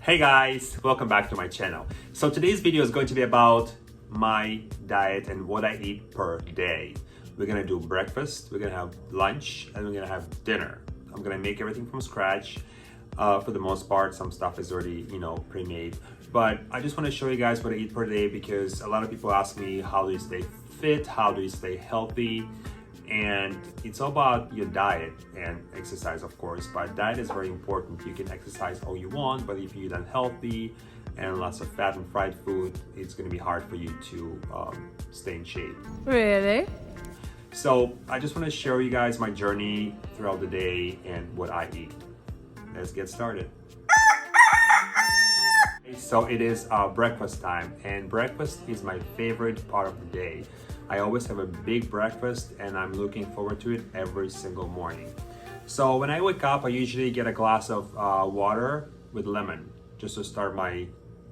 Hey guys, welcome back to my channel. So today's video is going to be about my diet and what I eat per day. We're gonna do breakfast, we're gonna have lunch, and we're gonna have dinner. I'm gonna make everything from scratch. For the most part, some stuff is already, pre-made. But I just wanna show you guys what I eat per day because a lot of people ask me, how do you stay fit? How do you stay healthy? And it's all about your diet and exercise, of course, but diet is very important. You can exercise all you want, but if you eat unhealthy and lots of fat and fried food, it's going to be hard for you to stay in shape. Really? So I just want to share you guys my journey throughout the day and what I eat. Let's get started. So it is breakfast time, and breakfast is my favorite part of the day. I always have a big breakfast and I'm looking forward to it every single morning. So when I wake up, I usually get a glass of water with lemon just to start my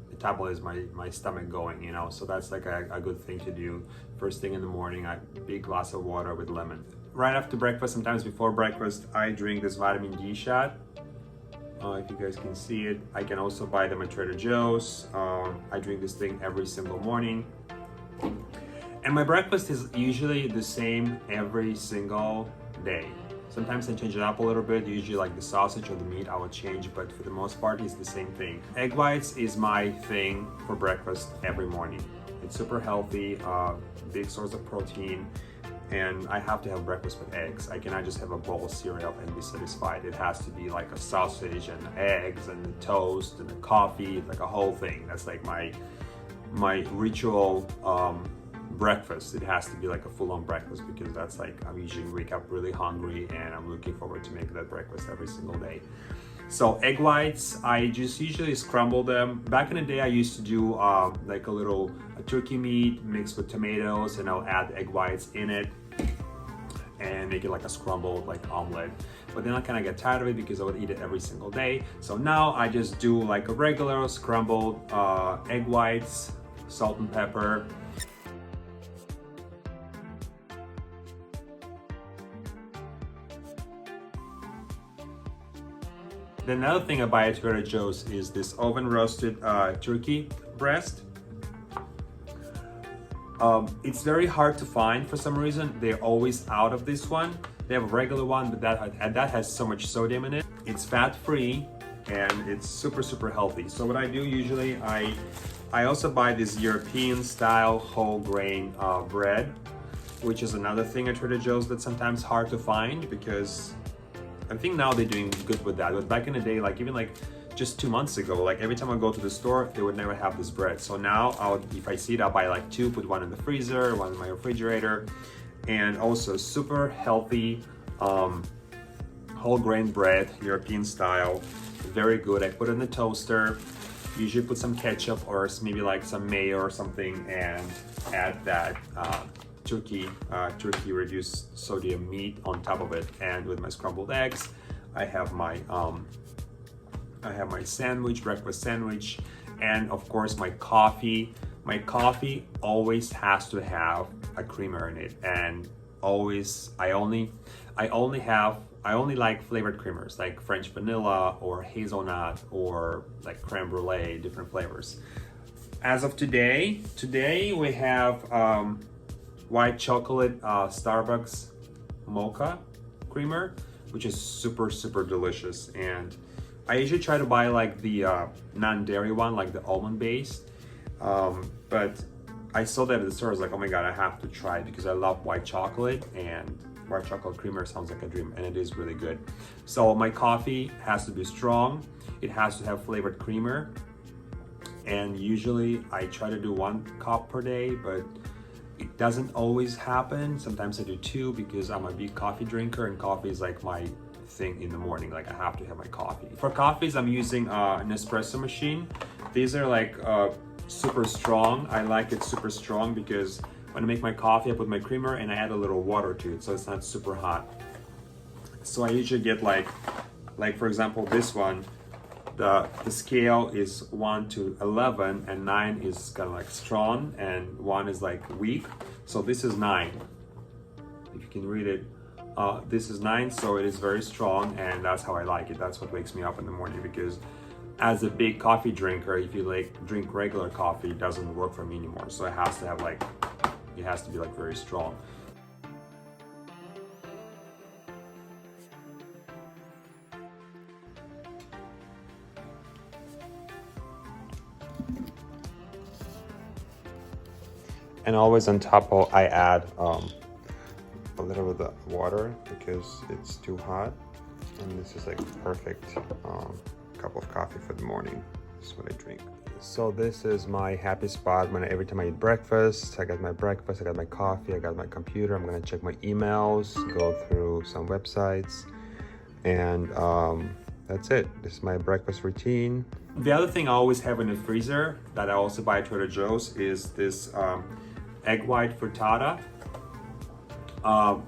metabolism, my stomach going, so that's like a good thing to do. First thing in the morning, a big glass of water with lemon. Right after breakfast, sometimes before breakfast, I drink this vitamin D shot. If you guys can see it, I can also buy them at Trader Joe's. I drink this thing every single morning. And my breakfast is usually the same every single day. Sometimes I change it up a little bit, usually like the sausage or the meat I would change, but for the most part it's the same thing. Egg whites is my thing for breakfast every morning. It's super healthy, big source of protein, and I have to have breakfast with eggs. I cannot just have a bowl of cereal and be satisfied. It has to be like a sausage and eggs and toast and a coffee, like a whole thing. That's like my ritual breakfast. It has to be like a full-on breakfast because that's like I'm usually wake up really hungry and I'm looking forward to make that breakfast every single day. So egg whites, I just usually scramble them. Back in the day, I used to do like a turkey meat mixed with tomatoes, and I'll add egg whites in it and make it like a scrambled like omelet. But then I kind of get tired of it because I would eat it every single day. So now I just do like a regular scrambled egg whites, salt and pepper. Then another thing I buy at Trader Joe's is this oven roasted turkey breast. It's very hard to find for some reason. They're always out of this one. They have a regular one, but that has so much sodium in it. It's fat free and it's super healthy. So what I do usually, I also buy this European style whole grain bread, which is another thing at Trader Joe's that's sometimes hard to find because I think now they're doing good with that. But back in the day, like even like just 2 months ago, like every time I go to the store, they would never have this bread. So now if I see it, I'll buy like 2, put one in the freezer, one in my refrigerator. And also super healthy whole grain bread, European style, very good. I put it in the toaster, usually put some ketchup or maybe like some mayo or something, and add that turkey reduced sodium meat on top of it. And with my scrambled eggs, I have my sandwich, breakfast sandwich, and of course my coffee. My coffee always has to have a creamer in it, and always I only like flavored creamers like French vanilla or hazelnut or like creme brulee, different flavors. As of today we have white chocolate Starbucks mocha creamer, which is super delicious. And I usually try to buy like the non-dairy one, like the almond based, but I saw that at the store. I was like, oh my god, I have to try it because I love white chocolate, and white chocolate creamer sounds like a dream, and it is really good. So my coffee has to be strong, it has to have flavored creamer, and usually I try to do 1 cup per day, but it doesn't always happen. Sometimes I do 2 because I'm a big coffee drinker, and coffee is like my thing in the morning. Like I have to have my coffee. For coffees, I'm using an espresso machine. These are like super strong. I like it super strong because when I make my coffee, I put my creamer and I add a little water to it, so it's not super hot. So I usually get like for example, this one, the scale is 1 to 11, and 9 is kind of like strong and 1 is like weak. So this is 9. If you can read it, this is 9, so it is very strong, and that's how I like it. That's what wakes me up in the morning, because as a big coffee drinker, if you like drink regular coffee, it doesn't work for me anymore. So it has to have like, it has to be like very strong. And always on top, I add a little bit of water because it's too hot. And this is like perfect cup of coffee for the morning. This is what I drink. So this is my happy spot when every time I eat breakfast. I got my breakfast, I got my coffee, I got my computer. I'm gonna check my emails, go through some websites, and that's it. This is my breakfast routine. The other thing I always have in the freezer that I also buy at Trader Joe's is this egg white frittata.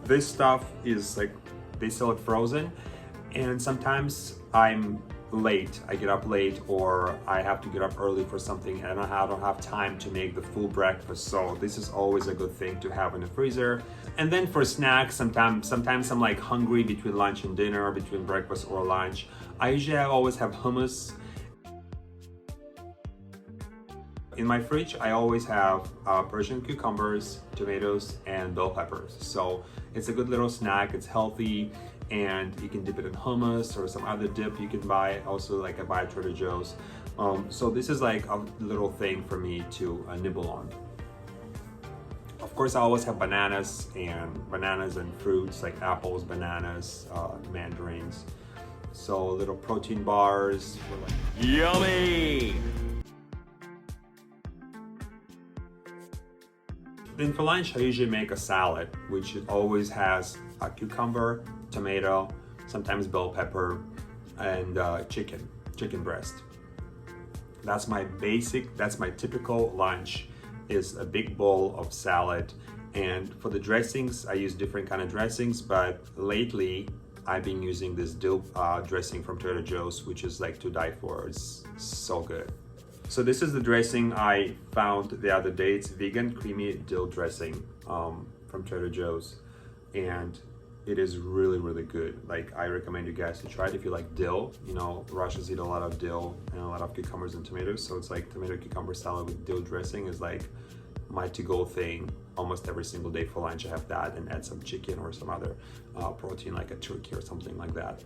This stuff is like, they sell it frozen, and sometimes I'm late, I get up late, or I have to get up early for something and I don't have time to make the full breakfast. So this is always a good thing to have in the freezer. And then for snacks, sometimes I'm like hungry between lunch and dinner, between breakfast or lunch. I usually always have hummus. In my fridge, I always have Persian cucumbers, tomatoes, and bell peppers. So it's a good little snack, it's healthy, and you can dip it in hummus or some other dip you can buy. Also, like I buy at Trader Joe's. So this is like a little thing for me to nibble on. Of course, I always have bananas and fruits like apples, bananas, mandarins. So little protein bars. Yummy! Then for lunch, I usually make a salad, which always has a cucumber, tomato, sometimes bell pepper, and chicken breast. That's my typical lunch, is a big bowl of salad. And for the dressings, I use different kind of dressings, but lately I've been using this dill dressing from Trader Joe's, which is like to die for. It's so good. So this is the dressing I found the other day. It's vegan creamy dill dressing from Trader Joe's, and it is really, really good. Like, I recommend you guys to try it if you like dill. You know, Russians eat a lot of dill and a lot of cucumbers and tomatoes, so it's like tomato cucumber salad with dill dressing is like my to-go thing. Almost every single day for lunch I have that, and add some chicken or some other protein like a turkey or something like that.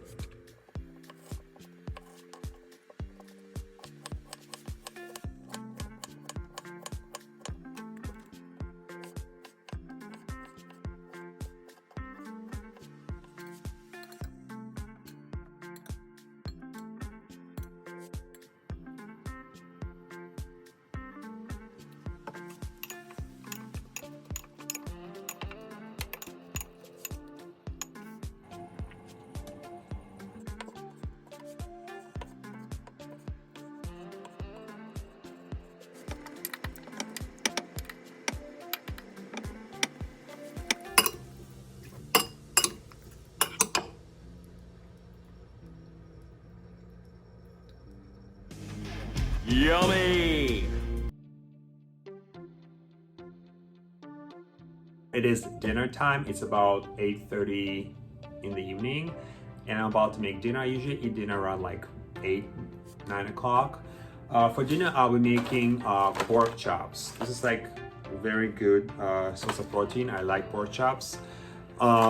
Yummy! It is dinner time. It's about 8:30 in the evening, and I'm about to make dinner. I usually eat dinner around like 9 o'clock. For dinner, I'll be making pork chops. This is like very good source of protein. I like pork chops.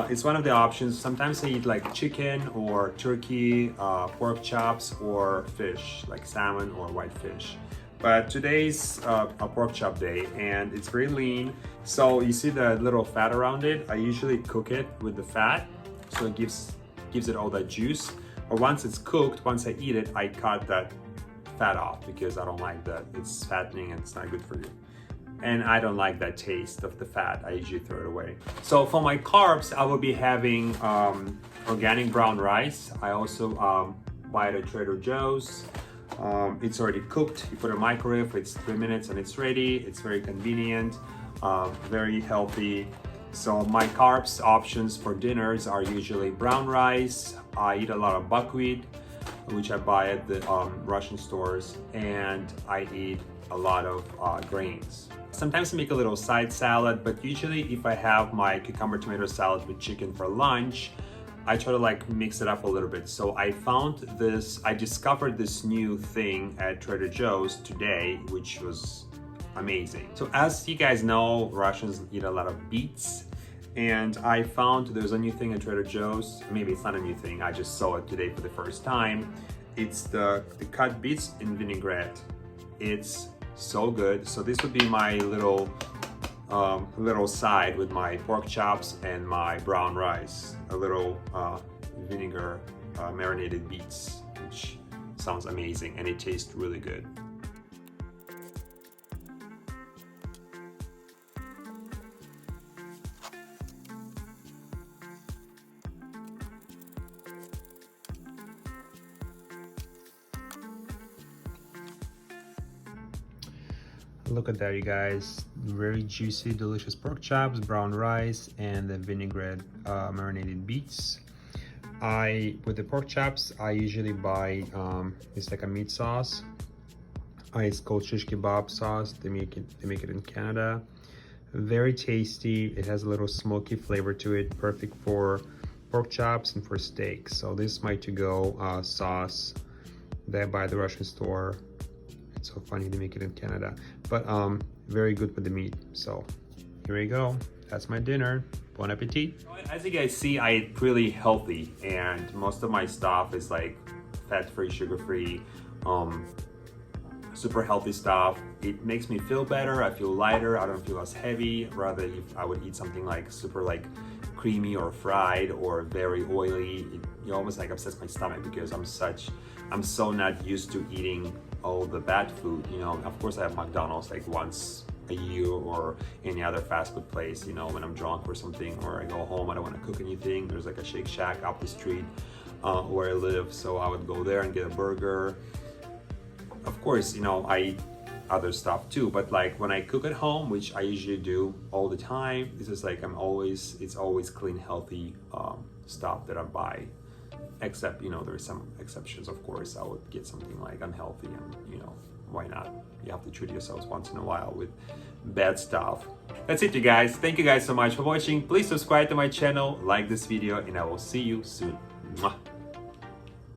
It's one of the options. Sometimes I eat like chicken or turkey, pork chops, or fish, like salmon or white fish. But today's a pork chop day, and it's very lean. So you see the little fat around it? I usually cook it with the fat, so it gives it all that juice. Or once it's cooked, once I eat it, I cut that fat off because I don't like that. It's fattening and it's not good for you. And I don't like that taste of the fat. I usually throw it away. So for my carbs, I will be having organic brown rice. I also buy it at Trader Joe's. It's already cooked. You put it in a microwave, it's 3 minutes and it's ready. It's very convenient, very healthy. So my carbs options for dinners are usually brown rice. I eat a lot of buckwheat, which I buy at the Russian stores, and I eat a lot of grains. Sometimes I make a little side salad, but usually if I have my cucumber tomato salad with chicken for lunch, I try to like mix it up a little bit. So I discovered this new thing at Trader Joe's today, which was amazing. So as you guys know, Russians eat a lot of beets, and I found there's a new thing at Trader Joe's. Maybe it's not a new thing, I just saw it today for the first time. It's the cut beets in vinaigrette. It's so good. So this would be my little side with my pork chops and my brown rice. A little vinegar marinated beets, which sounds amazing, and it tastes really good. Look at that, you guys. Very juicy, delicious pork chops, brown rice, and the vinaigrette marinated beets. With the pork chops, I usually buy, it's like a meat sauce. It's called shish kebab sauce. They make it in Canada. Very tasty. It has a little smoky flavor to it. Perfect for pork chops and for steaks. So this is my to-go sauce that I buy at the Russian store. It's so funny to make it in Canada, but very good with the meat. So here we go. That's my dinner. Bon appetit. As you guys see, I eat really healthy, and most of my stuff is like fat-free, sugar-free, super healthy stuff. It makes me feel better. I feel lighter. I don't feel as heavy. Rather, if I would eat something like super like creamy or fried or very oily, it almost like upsets my stomach because I'm so not used to eating all the bad food. You know, of course I have McDonald's like once a year or any other fast food place, you know, when I'm drunk or something, or I go home, I don't want to cook anything. There's like a Shake Shack up the street where I live, so I would go there and get a burger. Of course, you know, I eat other stuff too, but like when I cook at home, which I usually do all the time, this is like it's always clean, healthy stuff that I buy. Except, you know, there's some exceptions, of course. I would get something like unhealthy, and you know, why not? You have to treat yourselves once in a while with bad stuff. That's it, you guys. Thank you guys so much for watching. Please subscribe to my channel, like this video, and I will see you soon. Mwah.